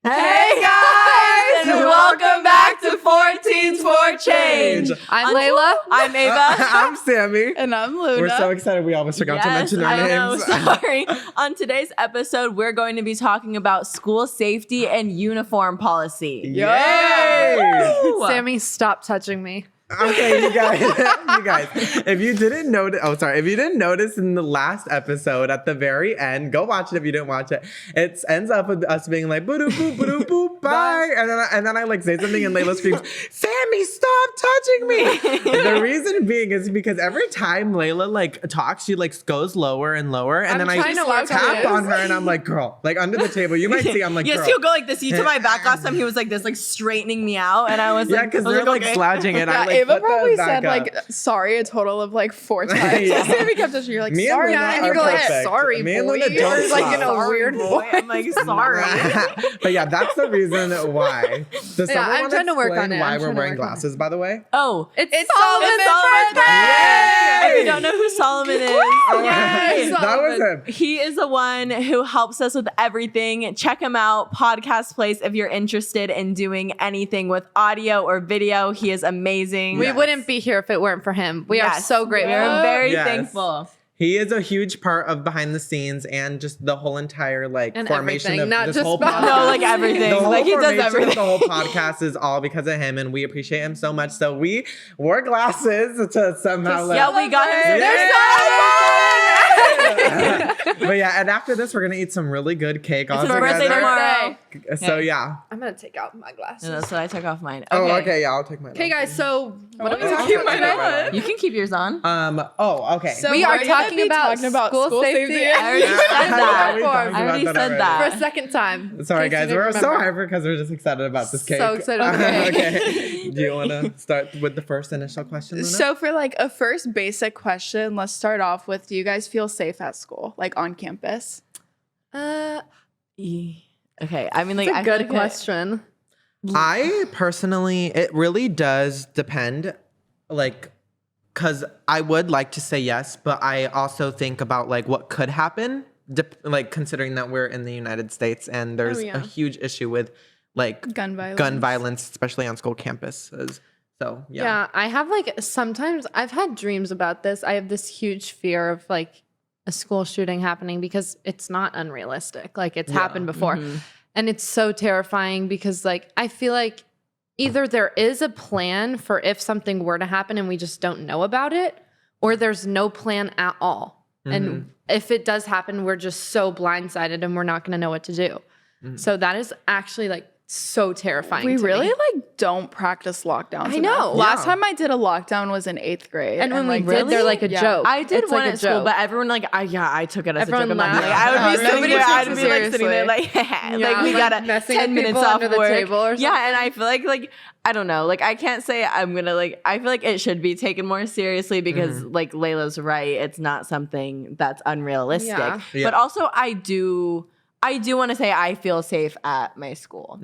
Hey guys, and welcome back to 14s for Change. I'm Leila. I'm Ava. I'm Sammy. And I'm Luna. We're so excited. We almost forgot to mention our names. Sorry. On today's episode, we're going to be talking about school safety and uniform policy. Yay! Woo! Sammy, stop touching me. Okay, you guys, if you didn't notice in the last episode at the very end, go watch it if you didn't watch it. It ends up with us being like, boo boop, boop, bye. And then I like say something and Layla screams, Sammy, stop touching me. The reason being is because every time Layla like talks, she like goes lower and lower. And then I tap on her and I'm like, girl, like under the table, you might see, I'm like, yes, girl. he'll go like this. You to my back last time, he was like this, like straightening me out. And I was like, yeah, because they're like okay. slouching and I like Ava put the probably back said up. like sorry a total of like 4 times. Yeah. Sammy kept touching you. You're like Me and sorry, Luna and are you go like perfect. sorry, Me and boy. Luna don't Or, like in a stop. weird voice. I'm like, sorry. But yeah, that's the reason why. Does someone I'm want trying to work explain on it. why I'm we're trying to wearing work on glasses, by the way? Oh, It's Solomon's birthday! If you don't know who Solomon is, Yay! That was him. he is the one who helps us with everything. Check him out, Podcast Place, if you're interested in doing anything with audio or video. He is amazing. We Yes. wouldn't be here if it weren't for him. We are Yes. so grateful. We're very Yes. thankful. He is a huge part of behind the scenes and just the whole entire like And formation everything, of not this just whole behind- podcast. No, like everything. The whole Like he does formation of everything. the whole podcast is all because of him, and we appreciate him so much. So we wore glasses to somehow like. Yeah, we got him. Yeah. There's But yeah, and after this, we're gonna eat some really good cake all It's his birthday together. tomorrow. So yeah. I'm going to take out my glasses. No, so I took off mine. Oh, okay. Yeah, I'll take mine. Okay, guys, so what are we Oh, talking keep about mine today? on. You can keep yours on. Oh, okay. So We we're are gonna talking be about school safety. I already said that. We talked I already about said already. that. For a second time. Sorry, in case guys. you We're didn't so remember. hyper because we're just excited about this cake. So excited. Okay. Do you want to start with the first initial question, Luna? So for like a first basic question, let's start off with: do you guys feel safe at school, like on campus? Okay, I mean, like, It's a I feel good like question. I personally, it really does depend, like, because I would like to say yes, but I also think about like what could happen, like considering that we're in the United States and there's yeah. a huge issue with like Gun violence. gun violence, especially on school campuses. So yeah. Yeah, I have like sometimes I've had dreams about this. I have this huge fear of like a school shooting happening because it's not unrealistic. Like it's Yeah. happened before. Mhm. And it's so terrifying because like I feel like either there is a plan for if something were to happen and we just don't know about it, or there's no plan at all. And if it does happen, we're just so blindsided and we're not going to know what to do. So that is actually like so terrifying. We to really me. like don't practice lockdowns. I know. enough. Last Yeah. time I did a lockdown was in 8th grade. And when we like, did, they're like a Yeah. joke. I did It's one like a at school, joke. but everyone like, I took it as Everyone a joke. laughed. Like, I would be sitting Nobody there, takes I'd it be like sitting there like, Yeah, like we like got a messing 10 with minutes people off under the work. table or something. Yeah, and I feel like I don't know, like I can't say I'm gonna like. I feel like it should be taken more seriously because like Layla's right. It's not something that's unrealistic. Yeah. Yeah. But also, I do want to say I feel safe at my school.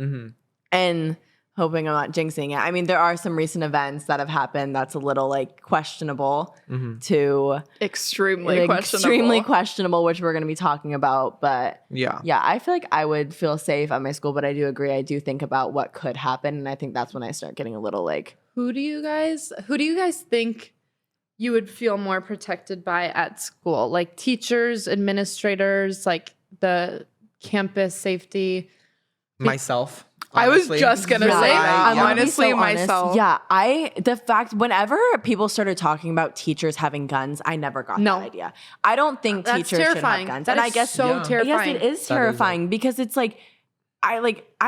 And hoping I'm not jinxing it. I mean, there are some recent events that have happened that's a little like questionable to extremely like, questionable. extremely questionable, which we're going to be talking about. But Yeah. yeah, I feel like I would feel safe at my school, but I do agree. I do think about what could happen, and I think that's when I start getting a little like, Who do you guys think you would feel more protected by at school? Like teachers, administrators, like the campus safety? Myself. I was honestly. just gonna Yeah, say I'm that. gonna be Honestly, so honest. myself. Yeah, the fact whenever people started talking about teachers having guns, I never got No. that idea. I don't think That's teachers terrifying. should have guns, That and I is guess so Yeah. terrifying. Yes, it is terrifying because it's like I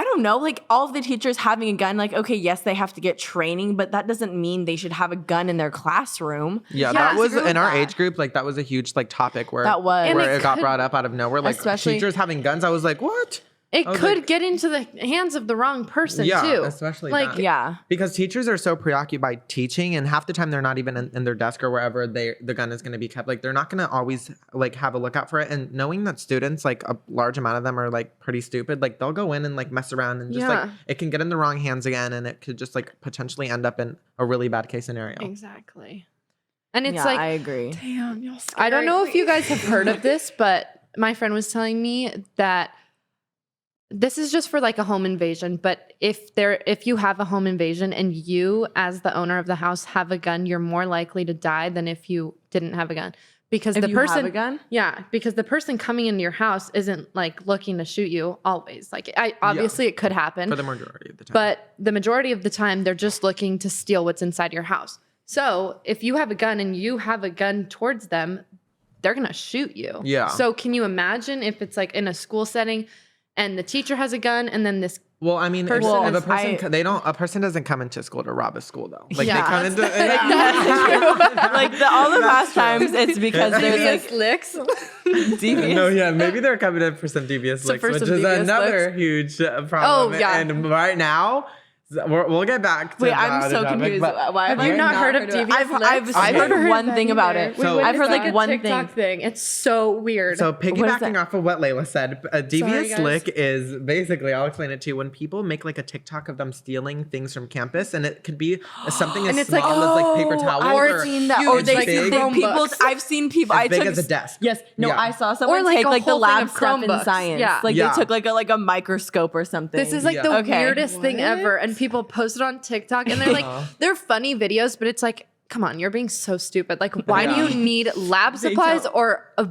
don't know, like all of the teachers having a gun, like, okay, yes, they have to get training, but that doesn't mean they should have a gun in their classroom. Yeah, Yeah, that I was agree with in our that. age group. Like that was a huge like topic where That was. And where it it got could- brought up out of nowhere. Like Especially- teachers having guns. I was like, what? It I was could like- get into the hands of the wrong person Yeah, too. especially like that. Yeah. Because teachers are so preoccupied teaching, and half the time they're not even in their desk or wherever the gun is going to be kept. Like they're not going to always like have a lookout for it. And knowing that students, like a large amount of them, are like pretty stupid, like they'll go in and like mess around and just like Yeah. it can get in the wrong hands again, and it could just like potentially end up in a really bad case scenario. Exactly. And it's yeah, like I agree. Damn, y'all I don't know if you scary. guys have heard of this, but my friend was telling me that this is just for like a home invasion, but if you have a home invasion and you as the owner of the house have a gun, you're more likely to die than if you didn't have a gun. Because If the you person have a gun? Yeah, because the person coming into your house isn't like looking to shoot you always. Like obviously it could happen. For the majority of the time. But the majority of the time, they're just looking to steal what's inside your house. So if you have a gun and you have a gun towards them, they're going to shoot you. Yeah. So can you imagine if it's like in a school setting and the teacher has a gun and then this Well, I mean, person if a is- person a person doesn't come into school to rob a school though. Like Yeah. they come into Like all the past times, it's because there's like licks. devious. No, yeah, maybe they're coming in for some devious So licks, for which some is devious another huge problem. Oh, yeah. And right now, we'll get back to Wait, that I'm so topic, confused. but Why Have you not heard of devious I've licks? heard one thing about it. So- I've heard It's like a one TikTok thing. It's so weird. So What is piggybacking that? off of what Layla said, a devious guys. lick is basically, I'll explain it to you, when people make like a TikTok of them stealing things from campus, and it could be something as And it's small like, as like paper towels I've seen that. Or huge, they like, see big, people. I've seen people. I as big took as a desk. Yes. No, Yeah. I saw someone like take a like the whole thing lab of stuff in Chromebooks. science. Yeah. Like Yeah. they took like a microscope or something. This is like the Okay. weirdest thing ever. And people post it on TikTok and they're like, they're funny videos, but it's like, come on, you're being so stupid. Like, why do you need lab supplies or a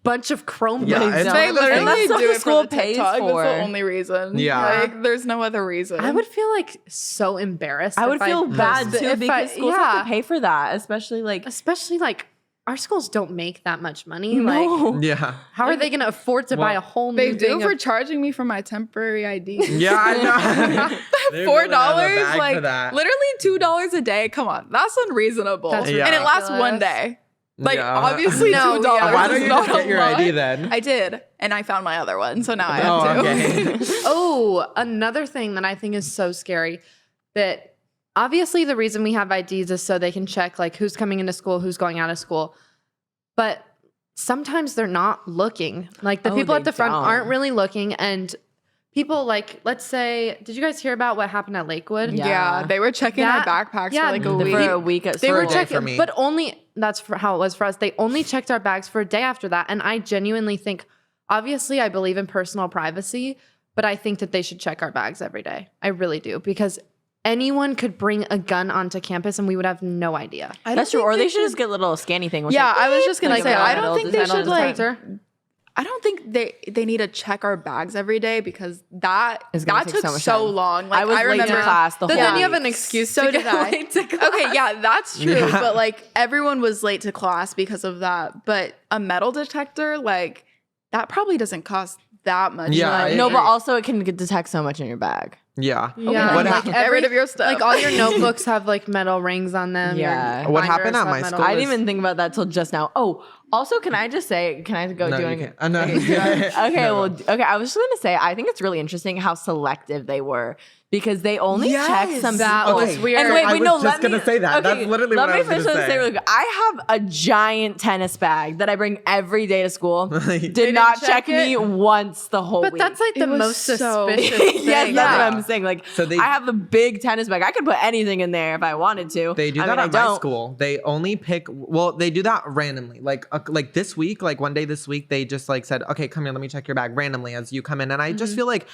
bunch of Chromebooks? Yeah, it's They one of those literally that's what do the it for school the pays TikTok. for. That's the only reason. Yeah. Like, there's no other reason. I would feel like so embarrassed. I would if feel bad posted- too if because schools have to pay for that, especially like. especially like our schools don't make that much money. No. Like, Yeah. how are they going to afford to buy a whole new They do thing for of- charging me for my temporary ID. Yeah, I know. They $4, really have a bag for like that. literally $2 a day. Come on, that's unreasonable. That's Yeah. And it lasts ridiculous. one day. Like Yeah. obviously No, $2 yeah. Why is don't you not just get a your lot. ID then? I did, and I found my other one, so now I Oh, have to. okay. Oh, another thing that I think is so scary that obviously the reason we have IDs is so they can check like who's coming into school, who's going out of school. But sometimes they're not looking. Like the Oh, people they at the front don't. aren't really looking. And people like, let's say, did you guys hear about what happened at Lakewood? Yeah. Yeah, they were checking That- our backpacks yeah, for like a the- week. For a week at They school. were a day checking, for me. but only that's how it was for us. They only checked our bags for a day after that. And I genuinely think, obviously, I believe in personal privacy, but I think that they should check our bags every day. I really do, because anyone could bring a gun onto campus and we would have no idea. That's true. Or they should just get a little scanny thing. With Yeah, like, I was just gonna like say, a I don't metal think they detector. should like. detector. I don't think they need to check our bags every day because that It's gonna that take took so much so time. long. Like I was late remember to class the But whole then you have week. an excuse So to did get I. late to class. Okay, yeah, that's true. Yeah. But like everyone was late to class because of that. But a metal detector, like that probably doesn't cost that much. Yeah, money. I No, but agree. also it can detect so much in your bag. Yeah. Yeah, What like happened? Get rid of your stuff. Like all your notebooks have like metal rings on them. Yeah. Your What binders happened at have my metal school I was- didn't even think about that till just now. Oh, also, can I just say, can I go No, doing you can't. No. Okay, No. well, okay. I was just going to say, I think it's really interesting how selective they were because they only check Yes. some. That people. was weird. And wait, I wait, was no, just let me- gonna say that. That's literally what I was Let me gonna finish say. really quick. I have a giant tennis bag that I bring every day to school. Did didn't not check check me it? once the whole But week. that's like the It was most so- suspicious thing. Yes, that's Yeah. what I'm saying. Like, So they- I have a big tennis bag. I could put anything in there if I wanted to. They do I that mean, at I my don't. school. They only pick. Well, they do that randomly. Like this week, like one day this week, they just like said, "Okay, come here, let me check your bag randomly as you come in." And I just feel like,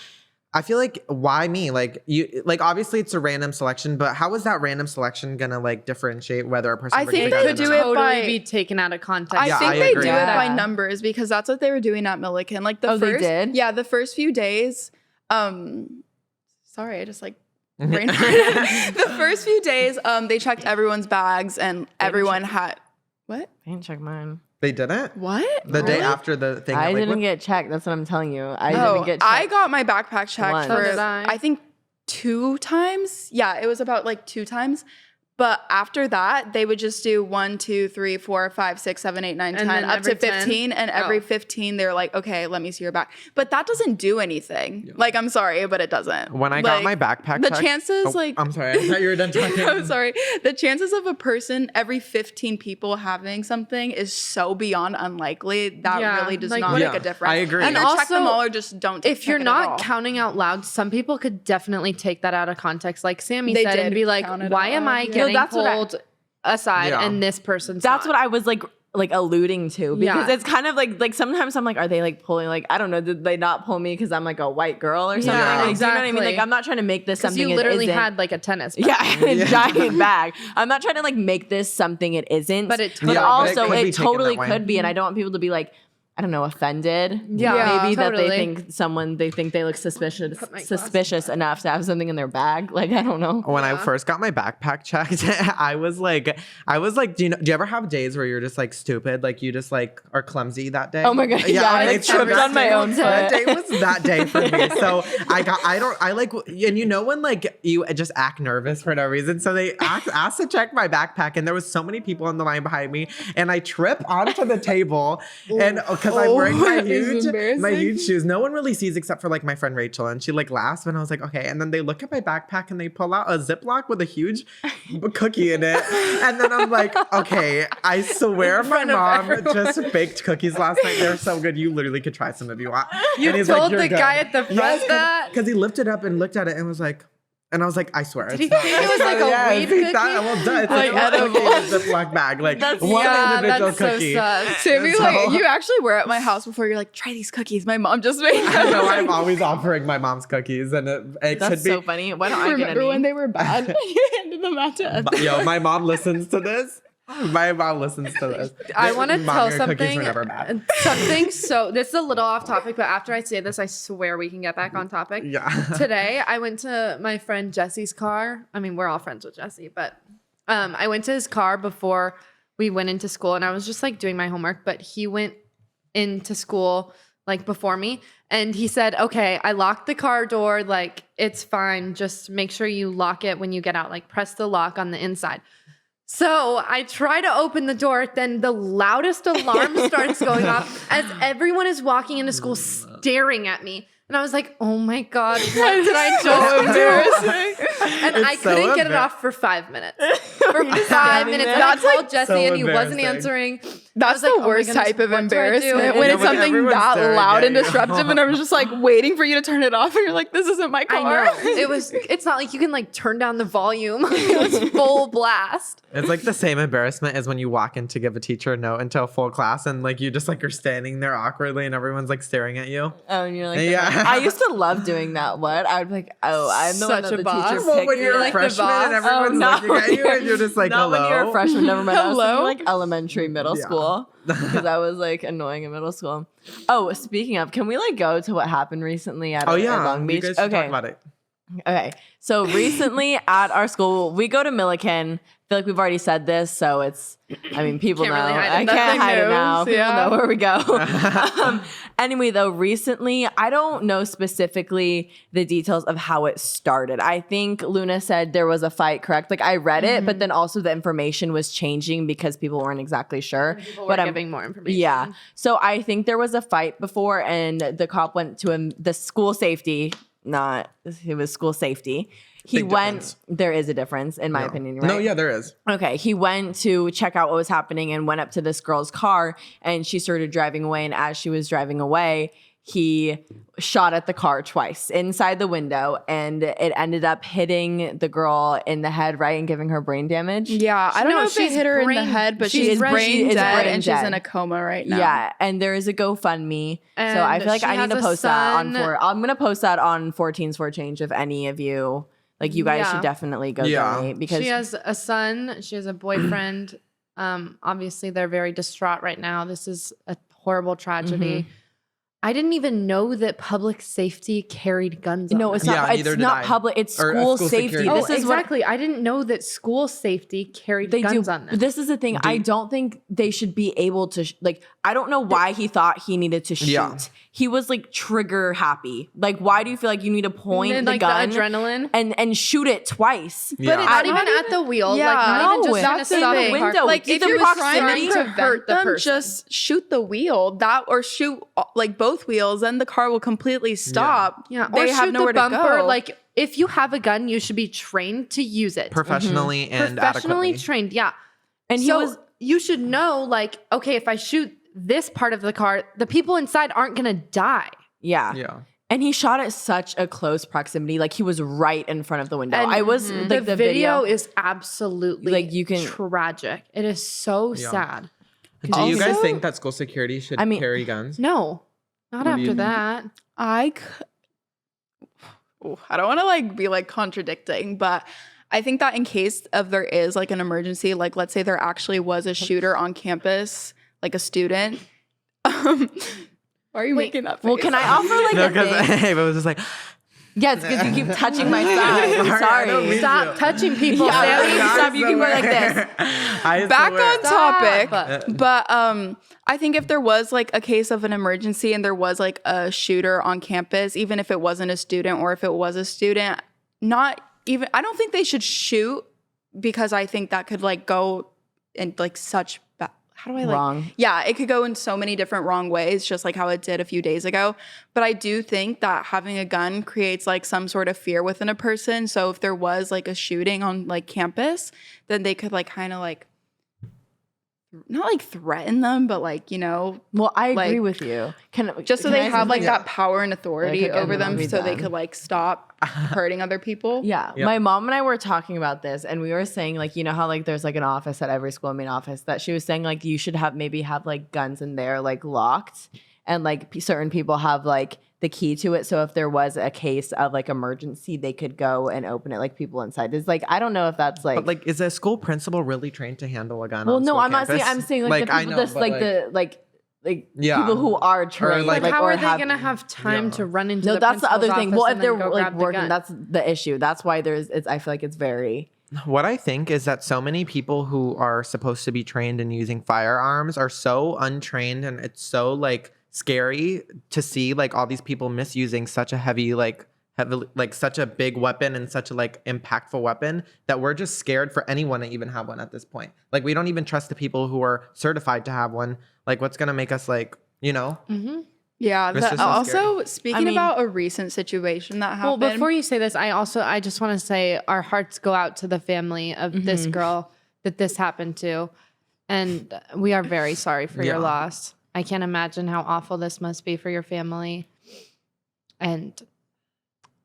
why me? Like you, like obviously it's a random selection, but how is that random selection gonna like differentiate whether a person? I brings think a they gun could or do not? it totally by- be taken out of context. I Yeah, think I they agree. do it by Yeah. numbers because that's what they were doing at Milliken. Like the Oh, they first, did? yeah, the first few days. Sorry, I just like brain farted. The first few days, they checked everyone's bags and everyone had what? I didn't check mine. They didn't. What? The day Really? after the thing. I like, didn't what- get checked. That's what I'm telling you. I Oh, didn't get checked. I got my backpack checked Once. So for did I. think 2 times. Yeah, it was about like 2 times. But after that, they would just do 1, 2, 3, 4, 5, 6, 7, 8, 9, 10, And then up to every 10? 15. And every Oh. 15, they're like, okay, let me see your back. But that doesn't do anything. Like, I'm sorry, but it doesn't. When I got Like, my backpack, the checked- chances, Oh, like, I'm sorry, I thought you were done talking. I'm sorry. The chances of a person, every 15 people having something is so beyond unlikely. That Yeah, really does like, not what- make Yeah, a difference. I agree. Either And check them also, all or just don't if you're check it at all. not counting out loud, some people could definitely take that out of context, like Sammy They said, and did be like, count it "Why out am I loud. getting that's what I- pulled aside Yeah. and this person's That's not?" what I was like like alluding to, because Yeah. it's kind of like sometimes I'm like, are they like pulling, like, I don't know, did they not pull me because I'm like a white girl or something? Yeah, Like, do you know what I mean? exactly. Like, I'm not trying to make this Because something you it literally isn't. had like a tennis bag. Yeah, a giant bag. I'm not trying to like make this something it isn't, But it but totally- also but it could be it taken totally that way. could be, and I don't want people to be like, I don't know, offended. Yeah, maybe that totally. they think they look suspicious Put my glasses enough to have something in their bag. Like, I don't know. When I first got my backpack checked, I was like, do you ever have days where you're just like stupid, like you just like are clumsy that day? Oh my God, yeah, I, okay, like, tripped on my own That foot. day was that day for me. So and you know when like you just act nervous for no reason. So they asked to check my backpack, and there was so many people on the line behind me, and I trip onto the table, and because I'm wearing my huge shoes, no one really sees except for like my friend Rachel, and she like laughs, and I was like, okay. And then they look at my backpack and they pull out a Ziploc with a huge cookie in it, and then I'm like, okay, I swear my mom just baked cookies last night. They're so good. You literally could try some if you want. You And he's told "You're the good." guy at the front that? Because he lifted up and looked at it and was like, and I was like, I swear. Did he think it was like a weed cookie? Well done. It's Like like edible. edible Ziploc bag. Like one individual that's so cookie. sus. Sammy, So- like, you actually were at my house before. You're like, try these cookies. My mom just made I them. know I'm always offering my mom's cookies, and it That's could be. so funny. Why don't I get Remember any? when they were bad? You handed them out to us. Yo, my mom listens to this. My mom listens to this. I want to Mom, tell your cookies were something. never bad. So this is a little off topic, but after I say this, I swear we can get back on topic. Yeah. Today, I went to my friend Jesse's car. I mean, we're all friends with Jesse, but I went to his car before we went into school, and I was just like doing my homework, but he went into school like before me, and he said, okay, I locked the car door, like it's fine, just make sure you lock it when you get out, like press the lock on the inside. So I try to open the door, then the loudest alarm starts going off as everyone is walking into school staring at me. And I was like, oh my God, what did I So just do? embarrassing. And It's I so couldn't get it embar- off for 5 minutes. For 5 minutes. And I That's, called like, Jesse so and he wasn't embarrassing. answering. That's I was like, the oh my worst goodness, type of what do I do? embarrassment And when Yeah, it's when something everyone's that staring loud at and you. disruptive, and I was just like waiting for you to turn it off, and you're like, "This isn't my car." I know. It's not like you can like turn down the volume. It was full blast. It's like the same embarrassment as when you walk in to give a teacher a note into a full class, and like you just like are standing there awkwardly, and everyone's like staring at you. Oh, and you're like, Yeah. I used to love doing that. What? I would be like, oh, I'm the one Such that a the boss. teacher Well, picked. when you're me a up. freshman and boss. everyone's not looking at when you, and you're just like, not hello. when you're a freshman. Never mind. I was Hello? thinking like elementary, middle Yeah. school, because I was like annoying in middle school. Oh, speaking of, can we like go to what happened recently at, Oh at yeah, Long Beach? you guys should talk about it. Okay. So recently at our school, we go to Milliken. I feel like we've already said this, so it's, I mean, people Can't know. really hide it. I can't Nothing hide it new, now. People yeah. know where we go. Anyway, though, recently, I don't know specifically the details of how it started. I think Luna said there was a fight, correct? Like I read it, but then also the information was changing because people weren't exactly sure. People But were I'm giving more information. yeah. So I think there was a fight before, and the cop went to him, the school safety, it was school safety. He Big went, difference. there is a difference in my opinion, right? No, yeah, there is. Okay. He went to check out what was happening and went up to this girl's car, and she started driving away. And as she was driving away, he shot at the car twice inside the window, and it ended up hitting the girl in the head, right, and giving her brain damage. Yeah, I don't No, know if it she's hit her in the brain- head, but she's she's brain- brain she is dead, brain and dead. she's in a coma right now. Yeah, and there is a GoFundMe. So I And feel like she I need to has a post that on son. I'm gonna post that on 14s for Change if any of you like. You guys Yeah. should definitely go Yeah. donate because She has a son. She has a boyfriend. Obviously, they're very distraught right now. This is a horrible tragedy. I didn't even know that public safety carried guns. no, on it's them. Yeah, not. neither It's did not I. public. It's Or, school school safety. security. This Oh, is what exactly. I didn't know that school safety carried they guns do. on them. This is the thing. I don't think they should be able to like. I don't know why he thought he needed to shoot. Yeah. He was like trigger happy. Like, why do you feel like you need to point And, the like gun the adrenaline. and shoot it twice? Yeah. But it's not even at the wheel. Yeah, like not even no, just in a that's in stop the car. window. Like It's if the you're proximity trying to to hurt hurt the them, person. just shoot the wheel or shoot like both wheels, then the car will completely stop. Yeah, they or have shoot nowhere the bumper. to go. Like if you have a gun, you should be trained to use it. Professionally and Professionally adequately. trained. Yeah. And he so was you should know, like, okay, if I shoot this part of the car, the people inside aren't gonna die. yeah. Yeah. And he shot at such a close proximity, like he was right in front of the window. And I was the video is absolutely Like, you can- tragic. It is so Yeah. sad. Do you guys Also- think that school security should carry guns? No, not What do you after think? that. I don't want to like be like contradicting, but I think that in case of there is like an emergency, like let's say there actually was a shooter on campus, like a student. Why are you making that face? Well, can I offer like No, a because thing? Ava was just like, Yeah, it's because you keep touching my side. I'm Sorry, I don't sorry. mean Stop touching people, Yeah, Sammy. I Stop, you can go like this. Back on topic, Stop. but I think if there was like a case of an emergency and there was like a shooter on campus, even if it wasn't a student or if it was a student, I don't think they should shoot, because I think that could like go in like such bad. How do I like? Wrong. Yeah, it could go in so many different wrong ways, just like how it did a few days ago. But I do think that having a gun creates like some sort of fear within a person. So if there was like a shooting on like campus, then they could like kind of like not like threaten them, but like, you know, Well, I agree Like, with you. just so can they I say have like something? that power and authority Okay, over and then I'll them, be so they done. could like stop hurting other people. Yeah. Yep. My mom and I were talking about this, and we were saying, like, you know how like there's like an office at every school, main office, that she was saying like you should have like guns in there like locked, and like certain people have like the key to it. So if there was a case of like emergency, they could go and open it, like people inside. It's like I don't know if that's like. But like, is a school principal really trained to handle a gun? well, on no, school I'm not saying. campus? I'm saying like the I people, know, this but, like the like Yeah. people who are trained. like- Like, how or are they gonna have time Yeah. to run into? No, the that's the other principal's thing. office Well, if and they're then go like grab the working, gun? that's the issue. That's why I feel like it's very. What I think is that so many people who are supposed to be trained in using firearms are so untrained, and it's so like scary to see like all these people misusing such a heavy such a big weapon and such a like impactful weapon, that we're just scared for anyone to even have one at this point. Like, we don't even trust the people who are certified to have one. Like, what's gonna make us like, you know? Yeah. It's just so Also, speaking I mean- about a recent situation that Well, happened. before you say this, I just want to say our hearts go out to the family of this girl that this happened to, and we are very sorry for your Yeah. loss. I can't imagine how awful this must be for your family, and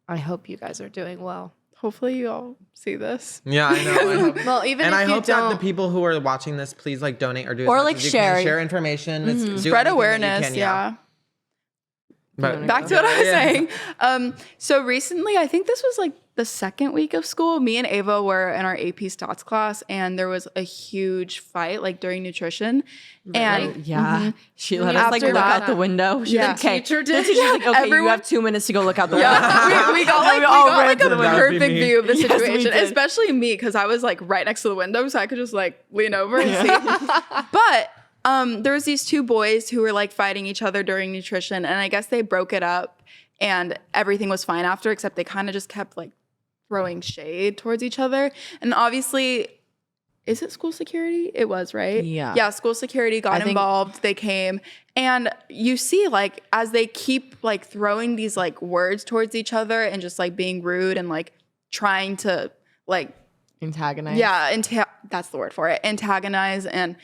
I hope you guys are doing well. hopefully you all see this. Yeah, I know. I hope- Well, even and if I you hope that don't, the people who are watching this, please like donate or do as Or, much like, as you share. can. Share information. It's, do Spread anything that you awareness. can, Yeah. But Back to what I was Yeah. saying. So recently, I think this was like the second week of school. Me and Ava were in our AP stats class, and there was a huge fight like during nutrition. And Yeah, she let us like After look that- out the window. She's Yeah. like, okay. Teacher The did. teacher's like, okay, you Everyone- have 2 minutes to go look out the yeah, window. we got like, all a ran to the window. That would be perfect me. view of the Yes, we situation, did. especially me because I was like right next to the window, so I could just like lean over and see. But there was these two boys who were like fighting each other during nutrition, and I guess they broke it up, and everything was fine after, except they kind of just kept like throwing shade towards each other. And obviously, is it school security? It was, right? Yeah. Yeah, school security got I think- involved. They came, and you see like as they keep like throwing these like words towards each other and just like being rude and like trying to like Antagonize. that's the word for it, antagonize and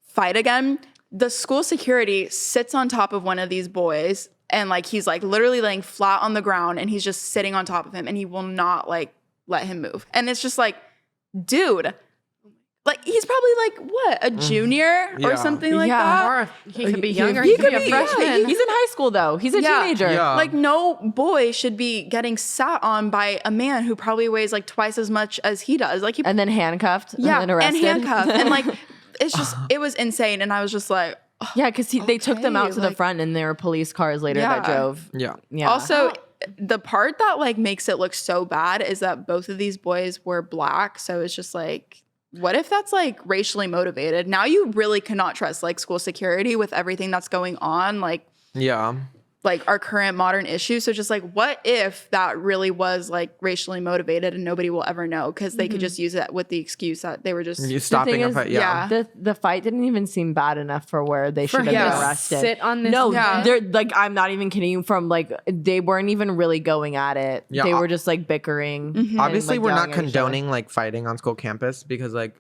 fight again. The school security sits on top of one of these boys, and like he's like literally laying flat on the ground, and he's just sitting on top of him, and he will not like let him move. And it's just like, dude, like he's probably like what, a junior or Yeah. something like Yeah. that. or he could be He- younger. he He, could be could a be- yeah, freshman. He's in high school though. He's a Yeah. teenager. Yeah. Like no boy should be getting sat on by a man who probably weighs like twice as much as he does. Like he, And then handcuffed. yeah, And then arrested. handcuffed, and like it's just it was insane. And I was just like, yeah, because they took them out Okay, to the like- front, and there were police cars later that Yeah. drove. Yeah. Yeah. Also, the part that like makes it look so bad is that both of these boys were black. So it's just like, what if that's like racially motivated? Now you really cannot trust like school security with everything that's going on, Yeah. like our current modern issues. So just like, what if that really was like racially motivated and nobody will ever know because they could just use it with the excuse that they were just You stopping thing a is- fight. yeah. the fight didn't even seem bad enough for where they should have him been to arrested. sit on this No, Yeah. they're like, I'm not even kidding you. From like, they weren't even really going at it. Yeah. They were just like bickering. and, Obviously, like, we're not yelling at each other. condoning like fighting on school campus, because like,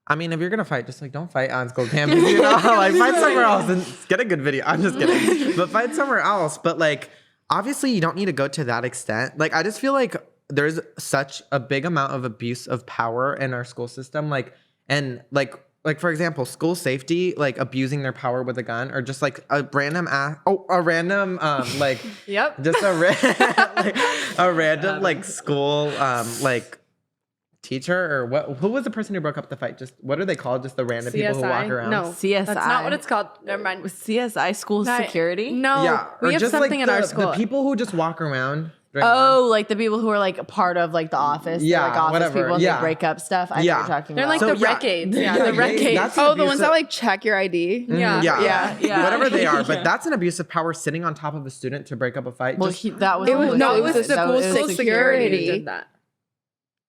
I mean, if you're gonna fight, just like don't fight on school campus, you know? Like, fight somewhere else and get a good video. I'm just kidding, but fight somewhere else. But like, obviously, you don't need to go to that extent. Like, I just feel like there's such a big amount of abuse of power in our school system. Like, and like like for example, school safety, like abusing their power with a gun, or just like a random like Yep. just a random like school like teacher, or what? Who was the person who broke up the fight? Just what are they called? Just the random people who walk around? No, CSI. That's not what it's called. Never mind. CSI, school security? No, Yeah, we or have just something like in our school. the people who just walk around. Oh, like the people who are like a part of like the office. Yeah, They're, like office whatever. people and Yeah. they break up stuff. I know Yeah. what you're talking They're about. like the recades. Yeah, the recades. that's an Oh, the ones abusive- that like check your ID. Yeah. Yeah. Whatever they are, but that's an abuse of power sitting on top of a student to break up a fight. Well, Just- that was It was- no, it was the school School security. did that.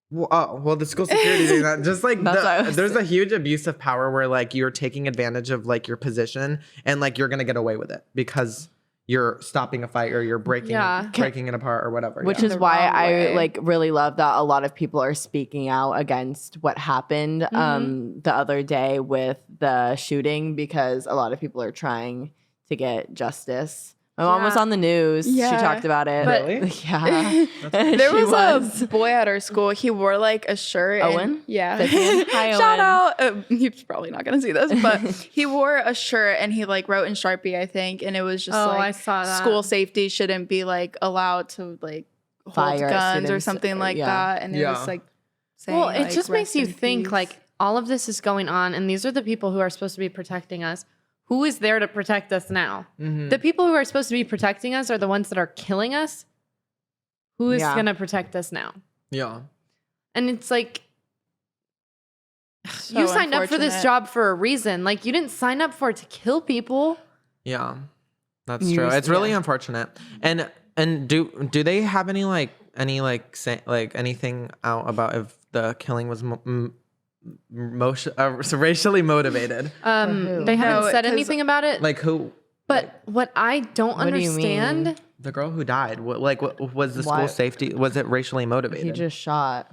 well, the school security doing that. Just like That's what I was there's a huge abuse of power where like you're taking advantage of like your position and like you're gonna get away with it because you're stopping a fight or you're breaking it apart or whatever. Which yeah. is The why wrong I way. like really love that a lot of people are speaking out against what happened the other day with the shooting, because a lot of people are trying to get justice. My mom was Yeah. on the news. Yeah. She talked about it. But- Really? Yeah. There She was a boy at our school. He wore like a shirt. and- Owen? yeah. Vivian? Hi, Shout Owen. out. He's probably not gonna see this, but he wore a shirt and he like wrote in Sharpie, I think, and it was just Oh, like I saw that. school safety shouldn't be like allowed to like hold Fire at guns or students, something like yeah. that. And it Yeah. was like saying, Well, it like, just makes rest you in think peace. like all of this is going on, and these are the people who are supposed to be protecting us. Who is there to protect us now? Mhm. The people who are supposed to be protecting us are the ones that are killing us. Who is Yeah. going to protect us now? Yeah. And it's like, So you signed up for this unfortunate. job for a reason. Like, you didn't sign up for it to kill people. Yeah. That's You true. just- It's really yeah. unfortunate. And do they have any anything out about if the killing was racially motivated? who? They haven't No, said 'cause- anything about it. Like who? But what I don't What do you understand, mean? The girl who died. What was the school Why- safety? Was it racially motivated? He just shot.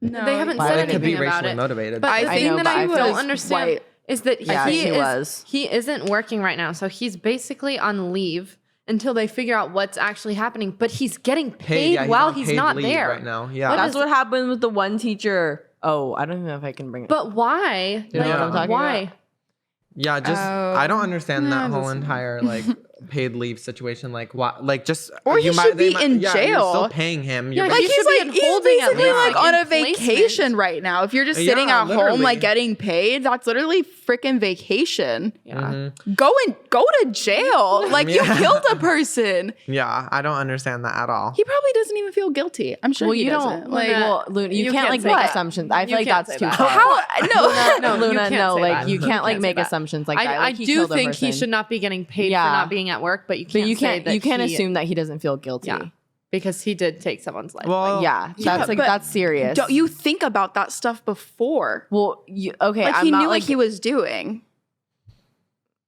No, they haven't Why said would it could anything be about racially it. motivated. But I the think thing that that I he don't was understand white. is that Yeah, he he was. isn't working right now. So he's basically on leave until they figure out what's actually happening. But he's getting paid yeah, while on he's paid not leave there. right now. Yeah. What That's is- what happened with the one teacher. Oh, I don't even know if I can bring it. But why? You know what I'm talking why? about? Yeah, just Oh, I don't understand that nah, whole that's- entire like paid leave situation. Like what? Like just Or he should be in yeah, jail. You're still paying him. You're Yeah, Like He he's should be like in he's holding at basically least, like like, on a in placement. vacation right now. If you're just sitting Yeah, at home literally. like getting paid, that's literally freaking vacation. Yeah. Go to jail. Like you Yeah. killed a person. yeah, I don't understand that at all. He probably doesn't even feel guilty. I'm sure Well, he you doesn't. don't. Like Well, Luna, you, you can't can't like say make that. assumptions. I You feel like can't that's say too that. far. how no. No, you Luna, can't no, say like that. you You can't like can't say make that. assumptions like that. I Like, he do killed a think he person. should not be getting paid Yeah. for not being at work, but you But can't you say can't. that You can't he- assume that he doesn't feel guilty. Yeah. because he did take someone's life. Well, Yeah, that's like but that's serious. Don't you think about that stuff before? Well, you, okay. Like I'm he not knew like what he was doing.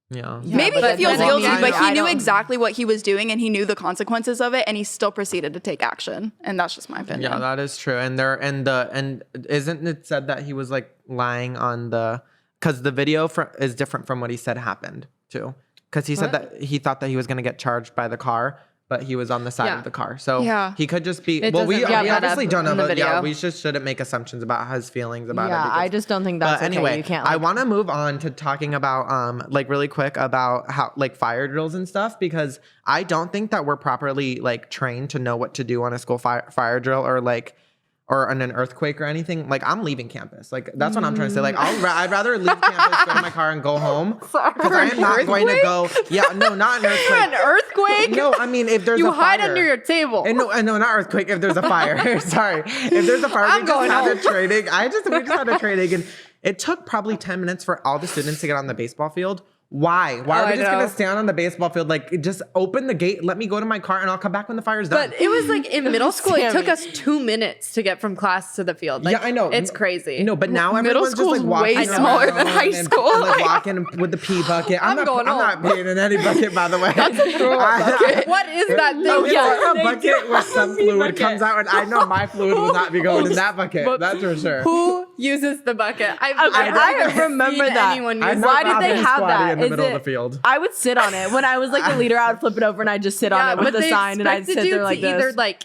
yeah. Yeah, Maybe but he feels then guilty, again, but I he knew don't- exactly what he was doing and he knew the consequences of it, and he still proceeded to take action. And that's just my opinion. Yeah, that is true. And isn't it said that he was like lying on because the video is different from what he said happened too. Because he said that he thought that he was going to get charged by the car, but he was on the side Yeah. of the car. So Yeah. he could just be. It Well, we doesn't bring that obviously up don't know, in the but yeah, video. we just shouldn't make assumptions about his feelings about it. Yeah, I because- just don't think that's But okay. anyway, You can't. I Like, want to move on to talking about like really quick about how like fire drills and stuff, because I don't think that we're properly like trained to know what to do on a school fire drill or on an earthquake or anything. Like I'm leaving campus. Like that's what I'm trying to say. Like I'd rather leave campus, go to my car and go home, because I am not going to go. Yeah, no, not an earthquake. An earthquake? No, I mean if there's You a hide fire. under your table. And no, not earthquake. If there's a fire, sorry. If there's a fire, I'm we just going had home. a training. We just had a training, and it took probably 10 minutes for all the students to get on the baseball field. Why? Why Oh, are we I just know. gonna stand on the baseball field? Like, just open the gate, let me go to my car, and I'll come back when the fire's done. But it was like in middle school, it took Sammy. us 2 minutes to get from class to the field. Like, yeah, I know. It's crazy. No, but now Middle everyone's just like school's walking way around smaller than high and, school. and, like walking with the pee bucket. I'm going not home. peeing in any bucket, by the way. That's a bucket. What is that thing? No, it's for? like a bucket where some fluid comes out, and I know my fluid will not be going in that bucket. But That's for sure. Who uses the bucket? I've I never remember seen that. anyone I've use Why not did they been have squatty that? in the Is middle it- of the field? I would sit on it when I was like the leader. I would flip it over and I'd just sit on it with but the they sign, and I'd expected sit you there like to either this. like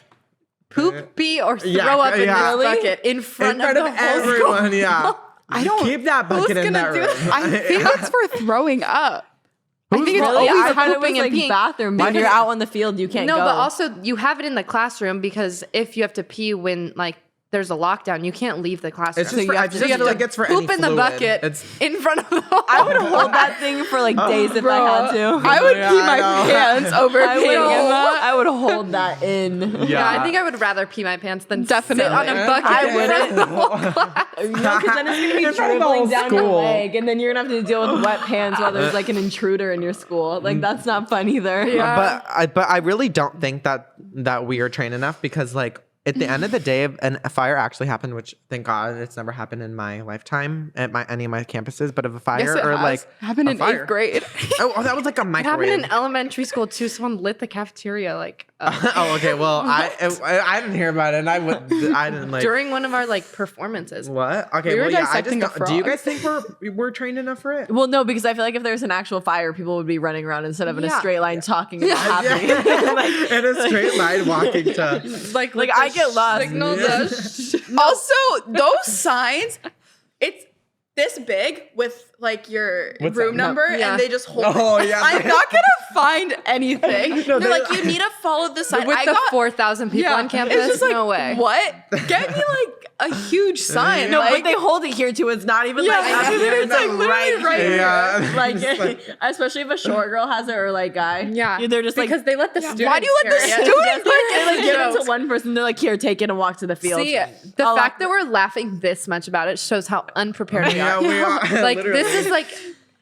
poop, pee, or throw Yeah, up in yeah. this Really? bucket in front, In front of of the whole everyone, school. yeah. I don't keep that bucket who's in gonna that do room. it? I think that's for throwing up. I think it's Really? always I thought it was pooping and like peeing. bathroom. When you're out on the field, you can't No, go. but also you have it in the classroom because if you have to pee when like there's a lockdown, you can't leave the classroom. It's just for, you I have to- just you feel have like it's for poop any in the fluid. bucket It's in front of the I would hold that thing for like days if I had to. I would Yeah, pee I my know. pants over I would, peeing in that. I would hold that in. Yeah, I think I would rather pee my pants than Definitely. sit on a bucket. I in front of the whole class. No, because then it's gonna be In front of the whole dribbling down your school. leg, and then you're gonna have to deal with wet pants while there's like an intruder in your school. Like that's not fun either. Yeah. But I really don't think that we are trained enough because like at the end of the day, a fire actually happened, which thank God it's never happened in my lifetime at any of my campuses. But if a fire Yes, it or has. like happened a in fire- 8th grade. oh, that was like a It happened microwave. in elementary school too. Someone lit the cafeteria like Oh, okay. Well, I didn't hear about it, and I didn't like. during one of our like performances. What? Okay. We were well, yeah. I just dissecting a don't, do you frog. guys think we're trained enough for it? Well, no, because I feel like if there's an actual fire, people would be running around instead of in a Yeah. straight line talking about happening. Yeah. In a straight line walking to. Like I get lost. Signal the Also, those signs, it's this big with like your What's room that? number, Yeah. and they just hold Oh, it. yeah. I'm not gonna find anything. No, They're they- like, you need to follow the sign. with I the got 4,000 people on campus. It's just like, no way. What? Get me like a huge sign. No, like, but they hold it here too. It's not even like Yeah, up here. it's like literally right here. Yeah. Like, It's like- especially if a short girl has it or like guy. Yeah, they're just like because they let the students. why do you let the carry it. students they like give it Jokes. to one person. They're like, here, take it and walk to the field. See, the I'll fact lock that we're laughing this much about it shows how unprepared we Yeah, are. we are. Like Literally. this is like,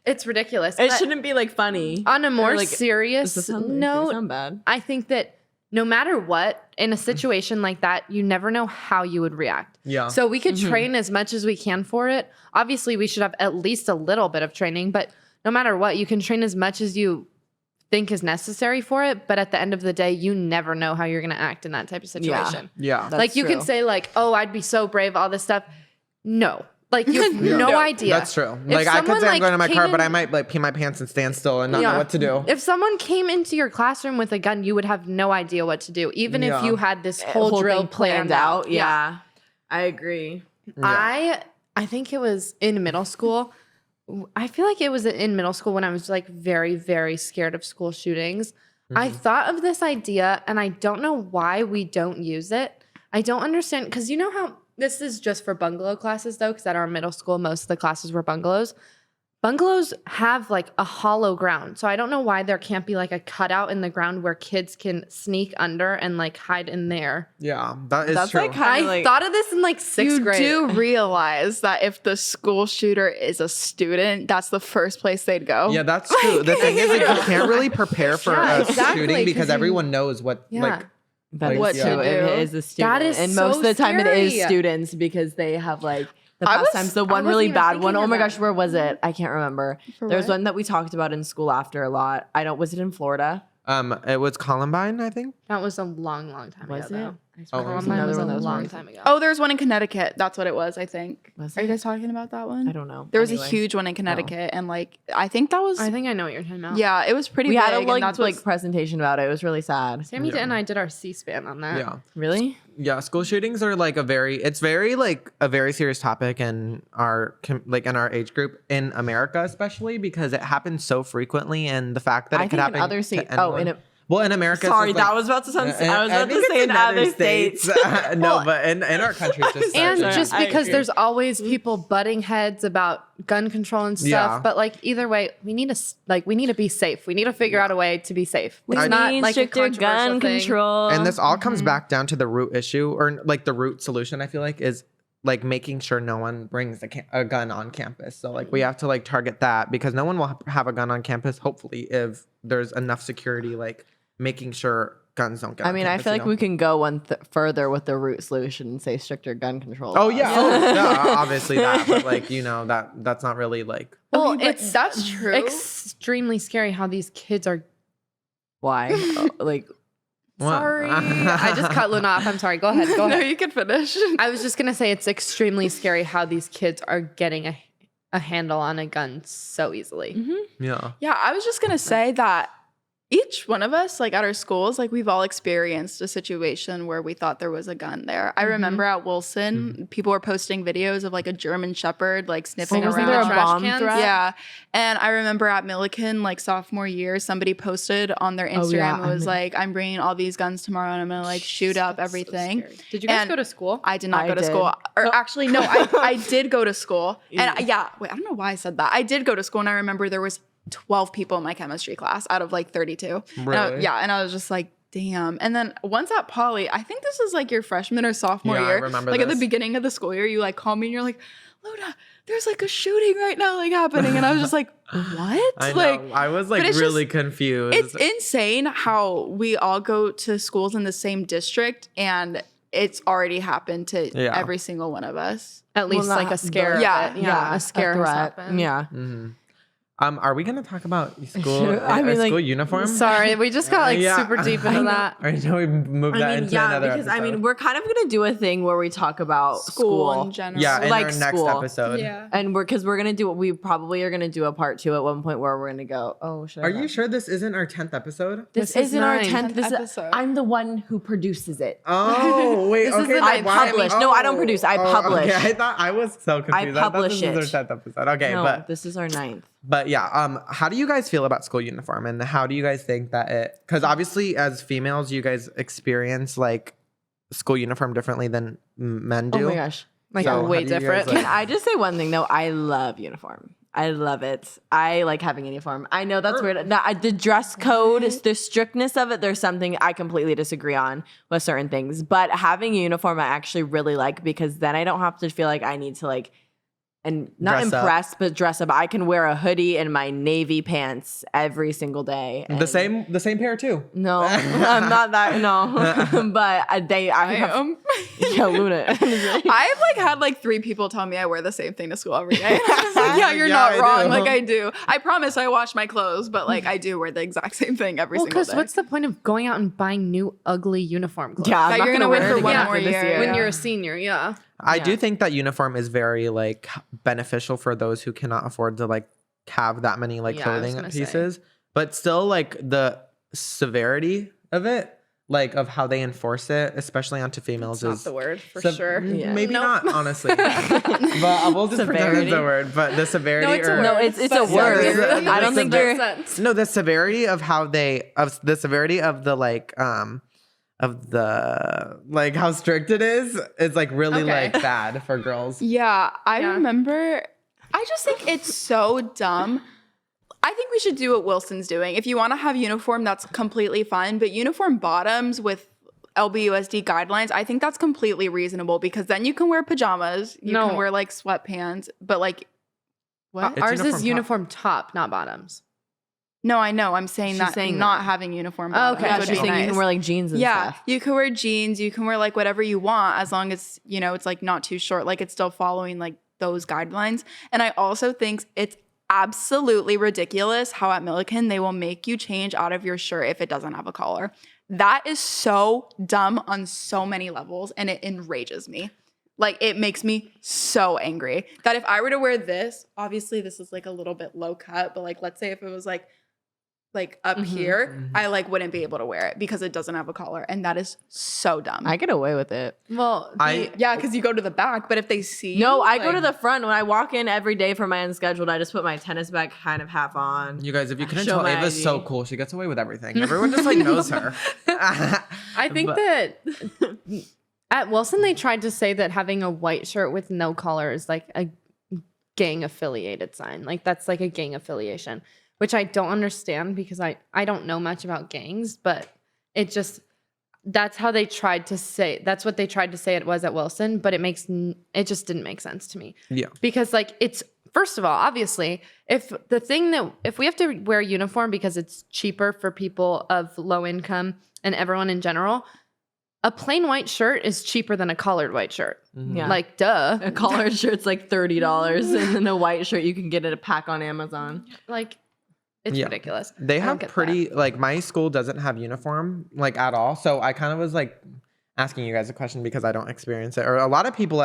it's ridiculous. It But shouldn't be like funny. on a more Or, like, serious Does it sound note, bad? I think that no matter what, in a situation like that, you never know how you would react. Yeah. So we could train as much as we can for it. Obviously, we should have at least a little bit of training, but no matter what, you can train as much as you think is necessary for it. But at the end of the day, you never know how you're going to act in that type of situation. Yeah. That's Like you can true. say like, oh, I'd be so brave, all this stuff. No. Like you have Yeah. no Yeah. idea. That's true. If Like I could someone, say I'm like, going to my came car, but in- I might like pee my pants and stand still and not know what to do. If someone came into your classroom with a gun, you would have no idea what to do, even if Yeah. you had this whole drill thing planned out. Yeah. I agree. I think it was in middle school. I feel like it was in middle school when I was like very, very scared of school shootings. I thought of this idea and I don't know why we don't use it. I don't understand because you know how this is just for bungalow classes though, because at our middle school, most of the classes were bungalows. Bungalows have like a hollow ground. So I don't know why there can't be like a cutout in the ground where kids can sneak under and like hide in there. Yeah, that is That's true. like kind I of like thought of this in like sixth You grade. do realize that if the school shooter is a student, that's the first place they'd go. Yeah, that's true. The thing is, like, you can't really prepare for Yeah, a exactly, shooting 'cause because you- everyone knows what Yeah. like. That's What true. to It do. is a student. That is and so most of the time it is scary. students because they have like the I past was- times. The I one wasn't really even bad thinking one. Oh of my that. gosh, where was it? I can't remember. For There's what? one that we talked about in school after a lot. Was it in Florida? It was Columbine, I think. That was a long, long time Was ago. it? Though. Oh, Columbine another was a one that was long more time ago. Oh, there's one in Connecticut. That's what it was, I think. Was Are you it? guys talking about that one? I don't know. There was Anyway. a huge one in Connecticut, and like I think that was I think I know what you're talking about. yeah, it was pretty We big. had a and like that's what's- presentation about it. It was really sad. Sammy Yeah. and I did our C-SPAN on that. Yeah. Really? Yeah, school shootings are like it's very like a very serious topic in our in our age group in America, especially because it happens so frequently, and the fact that I it could think in happen other to states. anyone. Oh, in a. Well, in America, Sorry, it's, like, that was about to sound. I was I about think to say it's in other states. No, but in our country, it's just And Sorry, just I because agree. there's always people butting heads about gun control and stuff, Yeah. but like either way, we need to be safe. We need to figure out a way to be safe. We It's not need like a stricter gun controversial thing. control. and this all comes back down to the root issue, or like the root solution. I feel like is like making sure no one brings a gun on campus. So like we have to like target that because no one will have a gun on campus. Hopefully, if there's enough security, like making sure guns don't get. I on mean, I campus, feel you like know? we can go one further with the root solution and say stricter gun control. Oh laws. yeah, obviously that, but like that's not really like. Well, Okay, but it's that's true. extremely scary how these kids are. Why? Like, What? Sorry, I just cut Luna off. I'm sorry. Go ahead. Go no, ahead. you can finish. I was just gonna say it's extremely scary how these kids are getting a handle on a gun so easily. Yeah. Yeah, I was just gonna say that each one of us, like at our schools, like we've all experienced a situation where we thought there was a gun there. I remember at Wilson, people were posting videos of like a German Shepherd like sniffing Wasn't around. there a trash bomb cans? threat? Yeah. And I remember at Milliken, like sophomore year, somebody posted on their Instagram, yeah, it was like, I'm bringing all these guns tomorrow and I'm going to like shoot up everything. Did you guys And go to school? I did not I go to did. school. Or actually, no, I did go to school. And wait, I don't know why I said that. I did go to school and I remember there was 12 people in my chemistry class out of like 32. Really? And I was just like, damn. And then once at Poly, I think this was like your freshman or sophomore Yeah, I year. remember like at the this. beginning of the school year, you like call me and you're like, Luna, there's like a shooting right now like happening. And I was just like, what? I know. Like, I was like but it's really just- confused. it's insane how we all go to schools in the same district and it's already happened to Yeah. every single one of us. At least Well, like a not scare. the- of Yeah. it. Yeah. A scare has threat. happened. Yeah. Are we gonna talk about school? I mean, like, school uniform. Sorry, we just got like Yeah. super deep into that. Or shall we move that I mean, into yeah, another because episode? we're kind of gonna do a thing where we talk about school. in general. yeah, in like our next school. episode. Yeah. And we're gonna do we probably are gonna do a part 2 at one point where we're gonna go, oh, should I Are not? you sure this isn't our 10th episode? This is isn't our 9th 10th. This is, episode. I'm the one who produces it. Oh wait, This is okay. the then ninth. why- I publish. No, I don't produce. I publish. Okay, I thought I was so confused. publish I thought this it. is our 10th episode. Okay, No, this is our 9th. but yeah, how do you guys feel about school uniform, and how do you guys think that it? Because obviously, as females, you guys experience like school uniform differently than men do. Oh my gosh. Like So way how do you guys, different. like- Can I just say one thing though? I love uniform. I love it. I like having a uniform. I know that's weird. The dress code, the strictness of it, there's something I completely disagree on with certain things. But having a uniform, I actually really like because then I don't have to feel like I need to like, and not Dress up. impress, but dress up. I can wear a hoodie and my navy pants every single day. The same pair too. No, I'm not that. No, but I have. Yeah, Luna. I've like had like 3 people tell me I wear the same thing to school every day. And I was like, yeah, you're Yeah, not I wrong. do. Like I do. I promise I wash my clothes, but like I do wear the exact same thing every Well, single because day. what's the point of going out and buying new ugly uniform clothes? Yeah, I'm That not you're gonna wear wear it for one again more after this year. When Yeah. you're a senior, yeah. I do Yeah. think that uniform is very like beneficial for those who cannot afford to like have that many like Yeah, I was clothing gonna say. pieces, but still like the severity of it, like of how they enforce it, especially onto females, That's not is the word for sev- sure. Yeah. Maybe Nope. not, honestly. But we'll just pretend it's Severity. a word. But the severity, No, it's a or word. No, it's a But word. severity I don't makes think no you're. sense. no, the severity of how they the severity of the like of the like how strict it is like really Okay. like bad for girls. Yeah, I Yeah. remember. I just think it's so dumb. I think we should do what Wilson's doing. If you want to have uniform, that's completely fine. But uniform bottoms with LBUSD guidelines, I think that's completely reasonable because then you can wear pajamas. You No. can wear like sweatpants. But like, what? It's Ours uniform is top. uniform top, not bottoms. No, I know. I'm saying She's that saying not that. having uniform Oh, bottoms okay. Yeah, would she's be saying you nice. can wear like jeans and Yeah, stuff. you can wear jeans. You can wear like whatever you want as long as, you know, it's like not too short. Like it's still following like those guidelines. And I also think it's absolutely ridiculous how at Milliken they will make you change out of your shirt if it doesn't have a collar. That is so dumb on so many levels and it enrages me. Like it makes me so angry that if I were to wear this, obviously this is like a little bit low cut, but like let's say if it was like up here, I like wouldn't be able to wear it because it doesn't have a collar, and that is so dumb. I get away with it. Well, Yeah, because you go to the back, but if they see No, you, I go to like- the front. When I walk in every day for my unscheduled, I just put my tennis bag kind of half on. You guys, if you couldn't Show tell, my Ava's ID. so cool. She gets away with everything. Everyone just like knows her. I think But- that at Wilson they tried to say that having a white shirt with no collar is like a gang affiliated sign. Like that's like a gang affiliation, which I don't understand because I don't know much about gangs, but it just that's how they tried to say. That's what they tried to say it was at Wilson, but it just didn't make sense to me. Yeah. Because like it's first of all, obviously, if we have to wear a uniform because it's cheaper for people of low income and everyone in general, a plain white shirt is cheaper than a collared white shirt. Yeah. Like, duh. A collared shirt's like $30, and then a white shirt you can get at a pack on Amazon. Like, it's Yeah. ridiculous. They I don't have get pretty like my school doesn't have uniform like at all. So I kind of was like asking you guys a question because I don't experience it. Or a lot of female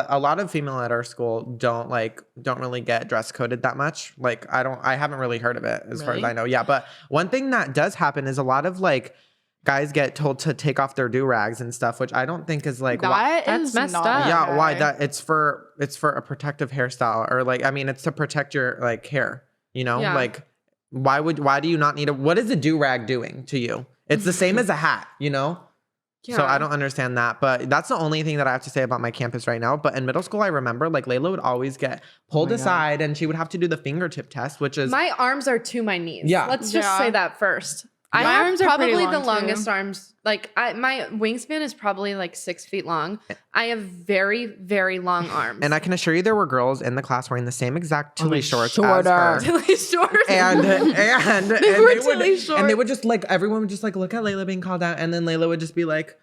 at our school don't really get dress coded that much. Like I haven't really heard of it as far as I know. Yeah, but one thing that does happen is a lot of like guys get told to take off their do-rags and stuff, which I don't think is like that's messed up. Yeah, okay. why that it's for a protective hairstyle, or like, I mean, it's to protect your like hair, you know? Yeah. Like why do you not need what is a do-rag doing to you? It's the same as a hat, you know? Yeah. So I don't understand that, but that's the only thing that I have to say about my campus right now. But in middle school, I remember like Leila would always get pulled aside and she would have to do the fingertip test, which is My arms are to my knees. Yeah. Let's just say that first. I My have arms are pretty probably long, the too. longest arms. Like my wingspan is probably like 6 feet long. I have very, very long arms. and I can assure you there were girls in the class wearing the same exact Tilly shorts shorter. as her. really short. And Tilly they would just like, everyone would just like look at Leila being called out, and then Leila would just be like,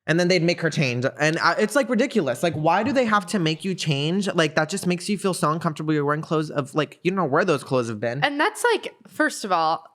and then they'd make her change. And it's like ridiculous. Like, why do they have to make you change? Like, that just makes you feel so uncomfortable. You're wearing clothes of like, you don't know where those clothes have been. And that's like, first of all,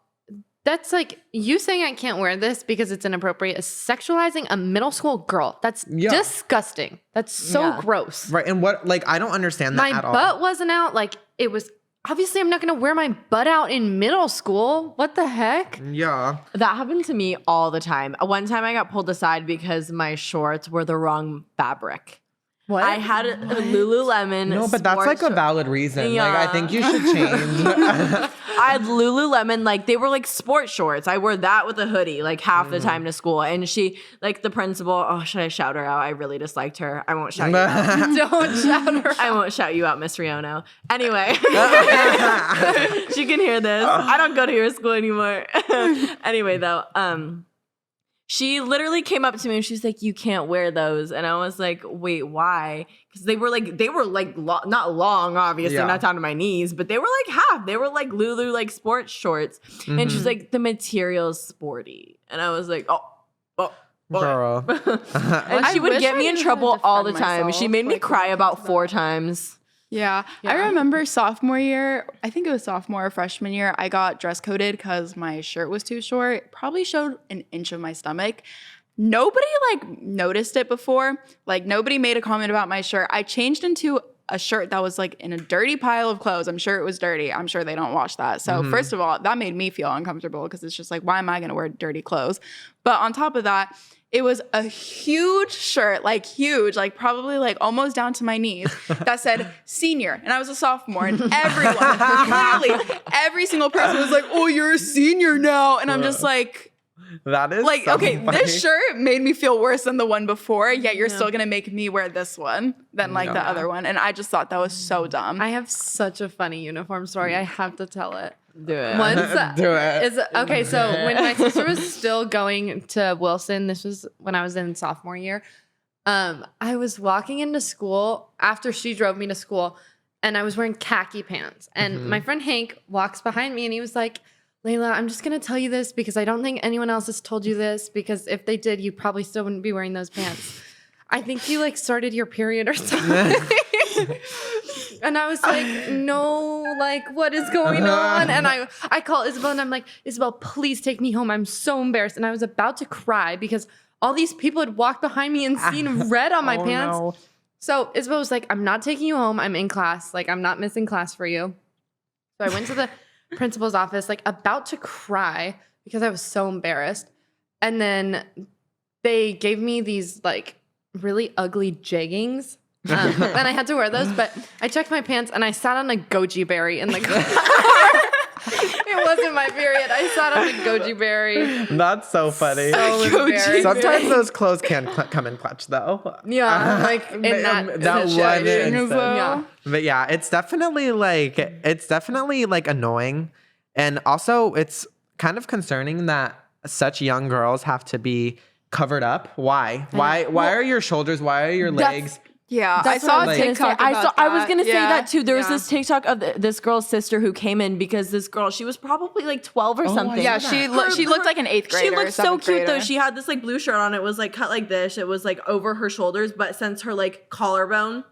that's like you saying I can't wear this because it's inappropriate is sexualizing a middle school girl. That's disgusting. That's so gross. Right. And what, like, I don't understand that My at all. butt wasn't out. Like, it was obviously I'm not going to wear my butt out in middle school. What the heck? Yeah. That happened to me all the time. One time I got pulled aside because my shorts were the wrong fabric. What? I had a Lululemon. No, but that's like a valid reason. Like, I think you should change. I had Lululemon, like they were like sport shorts. I wore that with a hoodie like half the time to school. And she, like the principal, should I shout her out? I really disliked her. I won't shout you out. Don't shout her. I won't shout you out, Miss Riono. Anyway, she can hear this. I don't go to your school anymore. Anyway, though, she literally came up to me and she's like, "You can't wear those." And I was like, "Wait, why?" Because they were not long, obviously, not down to my knees, but they were like half. They were like Lulu, like sports shorts. And she's like, "The material's sporty." And I was like, oh. Girl. And she would wish get I me in knew how to trouble all the defend time. myself, She made me like, cry when it about comes 4 to times. Yeah. I remember sophomore year, I think it was sophomore or freshman year, I got dress coded because my shirt was too short. It probably showed an inch of my stomach. Nobody like noticed it before. Like nobody made a comment about my shirt. I changed into a shirt that was like in a dirty pile of clothes. I'm sure it was dirty. I'm sure they don't wash that. So first of all, that made me feel uncomfortable because it's just like, why am I going to wear dirty clothes? But on top of that, it was a huge shirt, like huge, like probably like almost down to my knees, that said senior. And I was a sophomore, and everyone, literally every single person was like, "Oh, you're a senior now." And I'm just like, that is like, so okay, funny. this shirt made me feel worse than the one before, yet you're still gonna make me wear this one than like the other one. And I just thought that was so dumb. I have such a funny uniform story. I have to tell it. Do it. Once Do it. okay, so when my sister was still going to Wilson, this was when I was in sophomore year. I was walking into school after she drove me to school, and I was wearing khaki pants. And my friend Hank walks behind me, and he was like, "Leila, I'm just gonna tell you this because I don't think anyone else has told you this, because if they did, you probably still wouldn't be wearing those pants. I think you like started your period or something." And I was like, "No, like what is going on?" And I call Isabel and I'm like, "Isabel, please take me home. I'm so embarrassed." And I was about to cry because all these people had walked behind me and seen red on my pants. No. So Isabel was like, "I'm not taking you home. I'm in class. Like, I'm not missing class for you." So I went to the principal's office, like about to cry because I was so embarrassed. And then they gave me these like really ugly jeggings. And I had to wear those, but I checked my pants and I sat on a goji berry in the car. It wasn't my period. I sat on a goji berry. That's so funny. So embarrassed. Sometimes those clothes can come in clutch, though. Yeah, like in that one situation. instance. Yeah. But yeah, it's definitely like annoying, and also it's kind of concerning that such young girls have to be covered up. Why? Why are your shoulders? Why are your legs? Yeah, That's I what saw I a was gonna say. TikTok about I was gonna say Yeah, that too. There was yeah. this TikTok of this girl's sister who came in because this girl, she was probably like 12 or something. Yeah, she looked like an 8th grader. She looked so seventh cute though. grader. She had this like blue shirt on. It was like cut like this. It was like over her shoulders, but since her like collarbone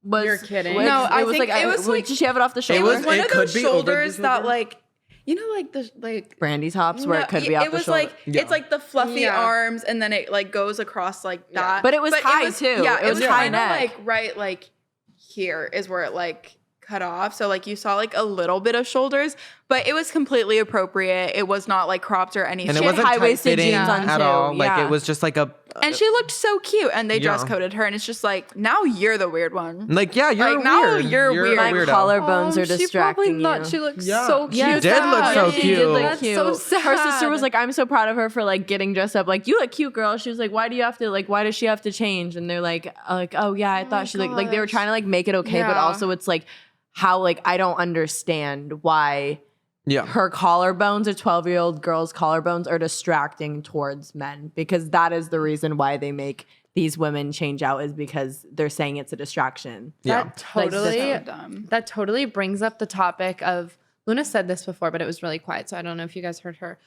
was You're kidding. Like, No, I it was think like it was like- did she have it off the It shoulder? was one it of could those be over the shoulders that shoulder. like you know, like the like Brandy tops where it could be it off the was shoulder. like it's like the fluffy arms, and then it like goes across like that. But it was high too. Yeah, it was high kinda, neck. like right like here is where it like cut off. So like you saw like a little bit of shoulders, but it was completely appropriate. It was not like cropped or anything. And it She had wasn't high-waisted tight-fitting jeans on at too. all. Like Yeah. it was just like a and she looked so cute, and they dress Yeah. coded her, and it's just like now you're the weird one. like yeah, you're Like, now weird. you're a weird. My weirdo. collarbones are She distracting probably thought you. she looked Yeah. so cute. She did look so She did look cute. cute. That's so Her sister sad. was like, I'm so proud of her for like getting dressed up. Like, you look cute, girl. She was like, why does she have to change? And they're like, oh yeah, I thought she like they were gosh. trying to like make it okay, but Yeah. also it's like how like I don't understand why Yeah. her collarbones or 12-year-old girls' collarbones are distracting towards men, because that is the reason why they make these women change out, is because they're saying it's a distraction. Yeah. That totally, So dumb. that totally brings up the topic of, Luna said this before, but it was really quiet, so I don't know if you guys heard her.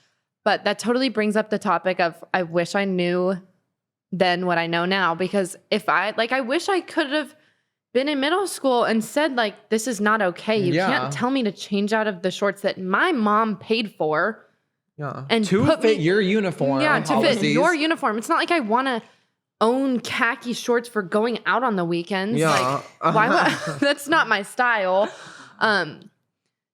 But that totally brings up the topic of, I wish I knew then what I know now, because I wish I could have been in middle school and said like, this is not okay. You Yeah. can't tell me to change out of the shorts that my mom paid for. Yeah. And to put fit me- your uniform. Yeah, to fit policies. your uniform. It's not like I want to own khaki shorts for going out on the weekends. Yeah. Like, why would that's not my style.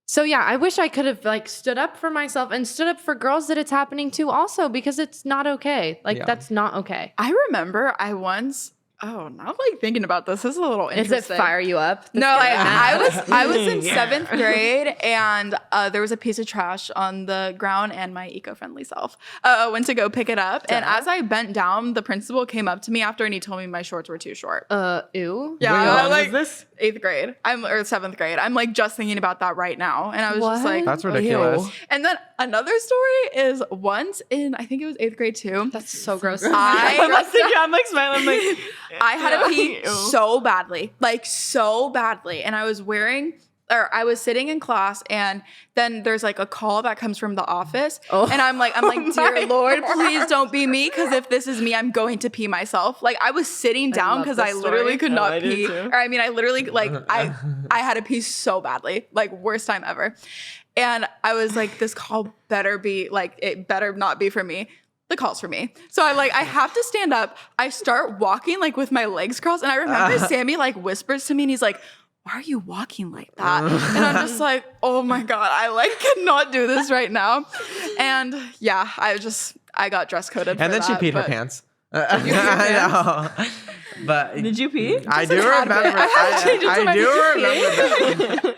So yeah, I wish I could have like stood up for myself and stood up for girls that it's happening to also, because it's not okay. Like Yeah. that's not okay. I remember I once. Oh, now like thinking about this is a little Does interesting. it fire you up? No, like Yeah. I was in 7th grade, and there was a piece of trash on the ground, and my eco-friendly self went to go pick it up. And as I bent down, the principal came up to me after, and he told me my shorts were too short. Ew. Yeah, Wait, how long like was this? 8th grade. Or 7th grade. I'm like just thinking about that right now, and I was just What? like, That's ridiculous. And then another story is once in, I think it was 8th grade too. That's so gross. I'm like smiling. I'm like, I had to pee so badly, like so badly. And I was sitting in class, and then there's like a call that comes from the office. And I'm like, dear Lord, please don't be me. Cause if this is me, I'm going to pee myself. Like I was sitting down love because this I literally story. could I not did pee. too. Or I mean, I literally like, I had to pee so badly, like worst time ever. And I was like, this call better be like, it better not be for me. The call's for me. So I have to stand up. I start walking like with my legs crossed. And I remember Sammy like whispers to me, and he's like, why are you walking like that? And I'm just like, oh my God, I like cannot do this right now. And yeah, I got dress coded. And then she peed her pants. I know. But did you pee? I do Just a tad bit. remember. I had to change it to my I do PE. remember that.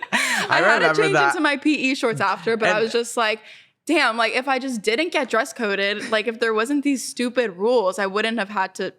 I had to remember change that. into my PE shorts after, but I And- was just like, damn, like if I just didn't get dress coded, like if there wasn't these stupid rules, I wouldn't have had to.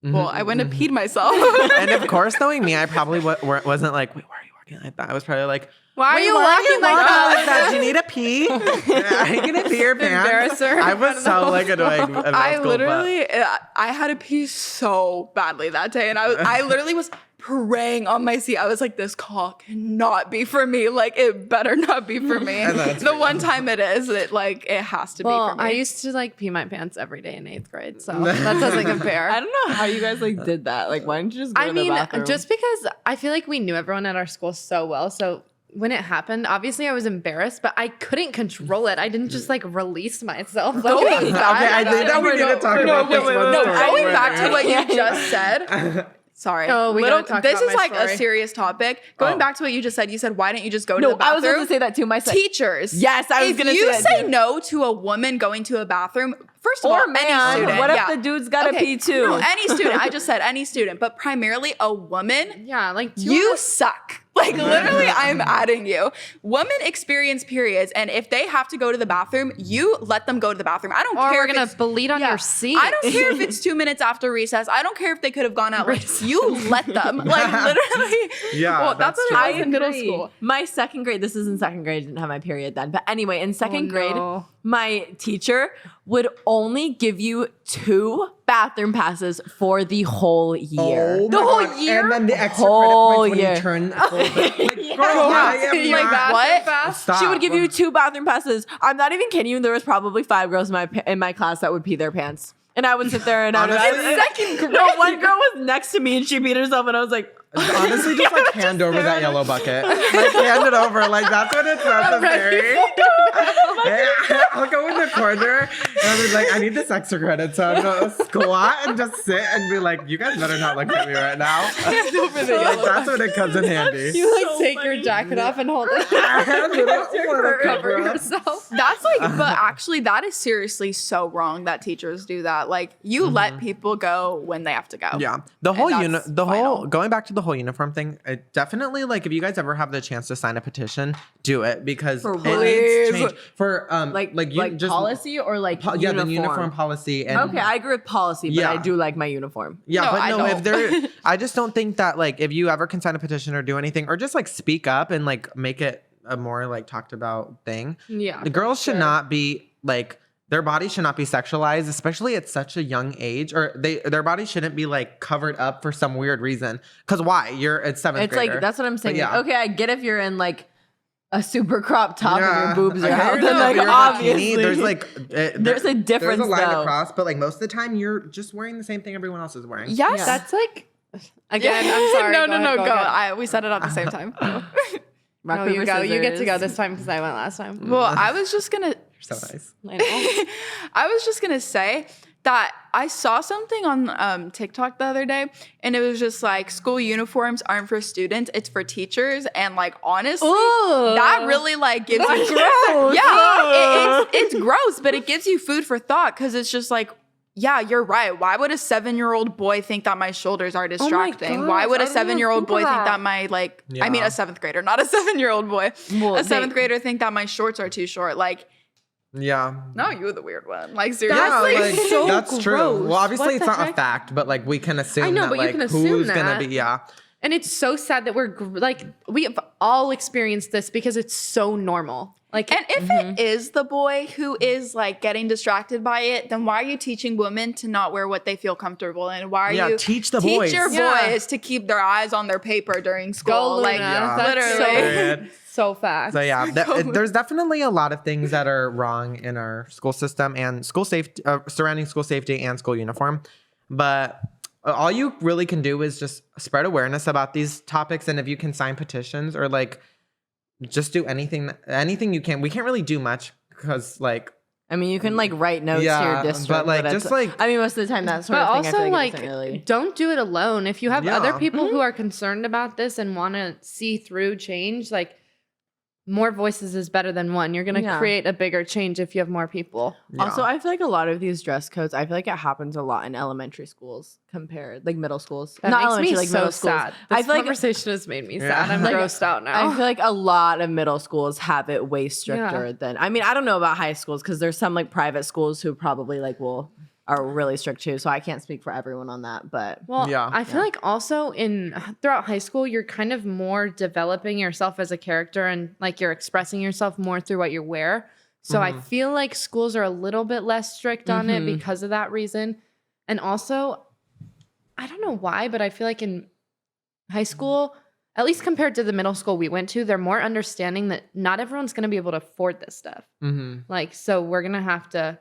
Well, I wouldn't have peed myself. And of course, knowing me, I probably wasn't like, wait, why are you walking like that? I was probably like, Why are you why walking like that? Do you need a pee? Are you gonna pee your pants? Embarrass her. I was so like annoying. in middle I school, but- literally, I had to pee so badly that day, and I literally was praying on my seat. I was like, this call cannot be for me. Like, it better not be for me. And that's The one time it is, it has to be Well, for me. I used to like pee my pants every day in 8th grade, so that doesn't compare. I don't know how you guys like did that. Like, why didn't you just go to the bathroom? Just because I feel like we knew everyone at our school so well, so when it happened, obviously I was embarrassed, but I couldn't control it. I didn't just like release myself. Like, Going Okay, I think that we need to talk about this one. no, story. going back to what you just said. Sorry. Oh, we gotta talk this about is my like story. a serious topic. Going back to what you just said, you said, why don't you just go to no, the bathroom? I was going to say that too. Teachers. Yes, I was If gonna say you that say too. no to a woman going to a bathroom, first of Or all, man, any student. what if yeah. the dude's got to pee too? No, any student. I just said any student, but primarily a woman. yeah, like You suck. Like literally, I'm adding you. Women experience periods, and if they have to go to the bathroom, you let them go to the bathroom. I don't or care we're if gonna it's bleed on your seat. I don't care if it's 2 minutes after recess. I don't care if they could have gone out. Like, you let them. Like literally. Yeah, Well, that's that's what true. I was in middle school. My second grade, this is in second grade, I didn't have my period then. But anyway, in second grade, no. my teacher would only give you 2 bathroom passes for the whole year. Oh the my whole God. year? And then the extra Whole credit points year. when you turn full bit. Like, girl, I am Like, not- what? Stop. She would give you 2 bathroom passes. I'm not even kidding you. There was probably 5 girls in my class that would pee their pants. And I would sit there and I would Honestly, one girl was next to me and she beat herself and I was like, honestly, just like hand over that yellow bucket. Like hand it over. Like that's what it's necessary. I'll go in the corner and I'll be like, I need this extra credit. So I'm gonna squat and just sit and be like, you guys better not look at me right now. Like, that's when it comes in handy. You like take your jacket off and hold it. Cover yourself. That's like, but actually, that is seriously so wrong that teachers do that. Like, you let people go when they have to go. Yeah, the whole that's whole going back to the whole uniform thing. It definitely, like, if you guys ever have the chance to sign a petition, do it because it needs to change for like just policy or like yeah, the uniform policy. And okay, I agree with policy, but I do like my uniform. yeah, No, but I no, don't. if there, I just don't think that like if you ever can sign a petition or do anything or just like speak up and like make it a more like talked about thing. Yeah. The girls should not be like their bodies should not be sexualized, especially at such a young age, or their bodies shouldn't be like covered up for some weird reason. Because why? It's seventh It's grader. like that's what I'm saying. yeah. Okay, I get if you're in like a super crop top and your boobs are I out, hear then you. like If you're in a obviously bikini, there's like there's a difference There's a line though. across, but like most of the time you're just wearing the same thing everyone else is wearing. Yes. Yeah. That's like, again, I'm sorry. No, go. ahead. We said it at the same time. Rock, No, paper, you go. You get to scissors. go this time because I went last time. Well, I was just gonna So nice. I know. I was just gonna say that I saw something on TikTok the other day, and it was just like school uniforms aren't for students; it's for teachers. And like honestly, Ooh. that really like gives you gross. yeah, it's gross, but it gives you food for thought because it's just like. Yeah, you're right. Why would a 7-year-old boy think that my shoulders are distracting? Why gosh, would a I didn't 7-year-old think boy of think that. that my like I mean Yeah. a 7th grader, not a 7-year-old boy. Well, a 7th grader think that my shorts are too short. Like, Yeah. no, you were the weird one. Like seriously. Yeah, like, so that's true. gross. Well, obviously What it's the not a heck? fact, but like we can assume I know, that but you like can assume who's gonna that. be And it's so sad that we have all experienced this because it's so normal. Like, And if it is the boy who is like getting distracted by it, then why are you teaching women to not wear what they feel comfortable in? Why are Yeah, you teach the boys. your Yeah. boys to keep their eyes on their paper during school? go Luna. Like Yeah. That's literally. so fast. So yeah, there's definitely a lot of things that are wrong in our school system and school safety, surrounding school safety and school uniform. But all you really can do is just spread awareness about these topics, and if you can sign petitions or like just do anything you can. We can't really do much because like. I mean, you can like write notes to Yeah, your district, but, like, it's- just, like- I mean, most of the time that sort But of thing. also, I feel like, it doesn't really. don't do it alone. If you have Yeah. other people who are concerned about this and want to see through change, like more voices is better than one. You're going to Yeah. create a bigger change if you have more people. Yeah. Also, I feel like a lot of these dress codes. I feel like it happens a lot in elementary schools compared, like middle schools. That Not makes elementary, me like so middle schools. sad. This I feel like conversation has made me Yeah. sad. I'm Like, grossed out now. I feel like a lot of middle schools have it way stricter than. I mean, I don't know about high schools because there's some like private schools who probably like are really strict too. So I can't speak for everyone on that, but Well, Yeah. I feel like also throughout high school, you're kind of more developing yourself as a character and like you're expressing yourself more through what you wear. So I feel like schools are a little bit less strict on it because of that reason. And also, I don't know why, but I feel like in high school, at least compared to the middle school we went to, they're more understanding that not everyone's going to be able to afford this stuff. Like, so we're going to have to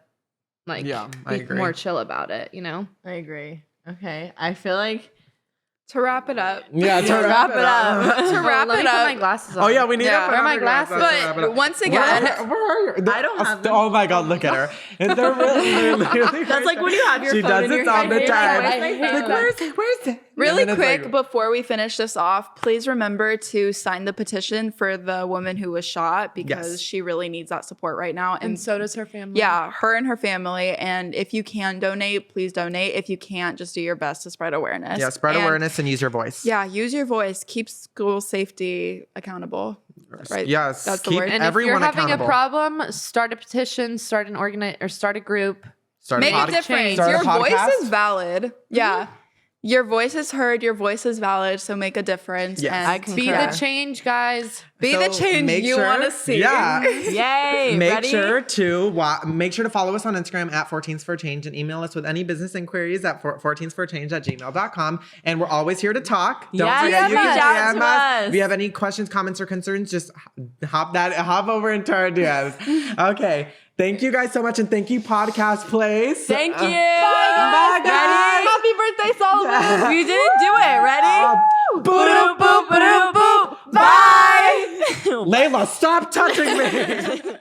like Yeah, I be agree. more chill about it, you know? I agree. Okay, I feel like To wrap it up. Yeah, to wrap it up. To wrap let it me put up. my glasses on. Oh yeah, we need Yeah. to put Where are on my your glasses? to wrap it But up. once again, Where are you? I don't have them. Oh my god, look at her. And they're really That's like when you have your she phone does in it your all hand, the you're like, time. "Where's my Like, phone?" where's it? Where's it? really And then it's quick like- before we finish this off, please remember to sign the petition for the woman who was shot because Yes. she really needs that support right now. And so does her family. yeah, her and her family. And if you can donate, please donate. If you can't, just do your best to spread awareness. Yeah, spread And, awareness and use your voice. Yeah, use your voice. Keep school safety accountable. Right? Yes. That's the keep word. And if everyone you're having accountable. a problem, start a petition, start a group. Start Make a pod- difference. start a Your voice podcast? is valid. Yeah. Your voice is heard. Your voice is valid. So make a difference. Yes. And I concur. Be the change, guys. be the So change make you sure- want to see. Yeah. Yay! Make ready? sure to follow us on Instagram at 14s for change and email us with any business inquiries at 14sforchange@gmail.com. And we're always here to talk. Don't Yes, forget you reach can out DM to us. us. If you have any questions, comments, or concerns, just hop over into our DMs. Okay. Thank you guys so much, and thank you, Podcast Place. Thank you. Bye, guys. Ready? Happy birthday, Solomon. We didn't do it. Ready? Boop, boop, boop, boop. Bye. Layla, stop touching me.